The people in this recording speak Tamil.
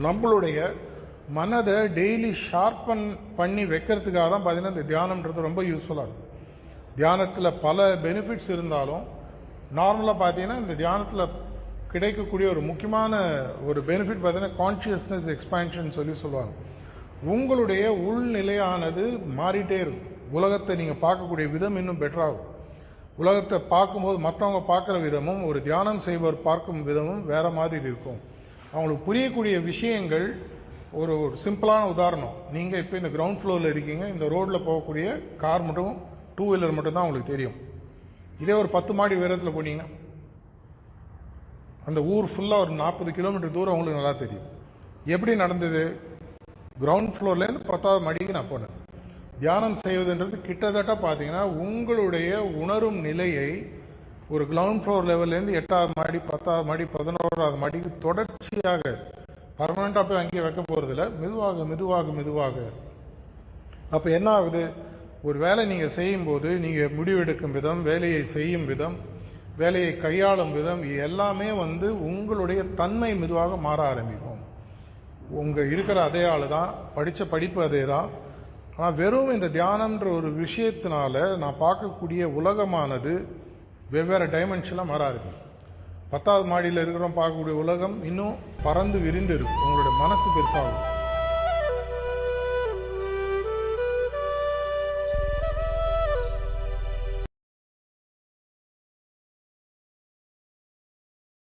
நம்மளுடைய மனதை டெய்லி ஷார்பன் பண்ணி வைக்கிறதுக்காக தான் பார்த்தீங்கன்னா இந்த தியானம்ன்றது ரொம்ப யூஸ்ஃபுல்லாக இருக்கும். தியானத்தில் பல பெனிஃபிட்ஸ் இருந்தாலும் நார்மலாக பார்த்தீங்கன்னா இந்த தியானத்தில் கிடைக்கக்கூடிய ஒரு முக்கியமான ஒரு பெனிஃபிட் பார்த்தீங்கன்னா கான்ஷியஸ்னஸ் எக்ஸ்பான்ஷன் சொல்லுவாங்க. உங்களுடைய உள்நிலையானது மாறிட்டே இருக்கும். உலகத்தை நீங்கள் பார்க்கக்கூடிய விதம் இன்னும் பெட்டராகும். உலகத்தை பார்க்கும்போது மற்றவங்க பார்க்குற விதமும் ஒரு தியானம் செய்வர் பார்க்கும் விதமும் வேற மாதிரி இருக்கும். அவங்களுக்கு புரியக்கூடிய விஷயங்கள் ஒரு சிம்பிளான உதாரணம். நீங்கள் இப்போ இந்த கிரவுண்ட் ஃப்ளோரில் இருக்கீங்க, இந்த ரோட்டில் போகக்கூடிய கார் மட்டும் 2 வீலர் மட்டும் தான் உங்களுக்கு தெரியும். இதே ஒரு 10 மாடி உயரத்தில் போனீங்கன்னா அந்த ஊர் ஃபுல்லாக ஒரு 40 கிலோமீட்டர் தூரம் உங்களுக்கு நல்லா தெரியும். எப்படி நடந்தது? கிரவுண்ட் ஃப்ளோர்லேருந்து 10வது மாடிக்கு நான் போனேன். தியானம் செய்வதுன்றது கிட்டத்தட்ட பார்த்தீங்கன்னா உங்களுடைய உணரும் நிலையை ஒரு கிரவுண்ட் ஃப்ளோர் லெவல்லேருந்து 8வது மாடி 10வது மாடி 11வது மாடிக்கு தொடர்ச்சியாக பர்மனெண்ட்டாக போய் அங்கேயே வைக்க போகிறதில்ல, மெதுவாக மெதுவாக மெதுவாக. அப்போ என்ன ஆகுது? ஒரு வேலை நீங்கள் செய்யும்போது நீங்கள் முடிவெடுக்கும் விதம், வேலையை செய்யும் விதம், வேலையை கையாளும் விதம் எல்லாமே உங்களுடைய தன்மை மெதுவாக மாற ஆரம்பிக்கும். உங்கள் இருக்கிற அதே ஆள் தான், படித்த படிப்பு அதே தான். ஆனால் வெறும் இந்த தியானம்ன்ற ஒரு விஷயத்தினால நான் பார்க்கக்கூடிய உலகமானது வெவ்வேறு டைமென்ஷனாக மாற ஆரம்பிக்கும். 10வது மாடியில் இருக்கிறோம் பார்க்கக்கூடிய உலகம் இன்னும் பறந்து விரிந்து இருக்கும். உங்களுடைய மனசு பெருசாகும்.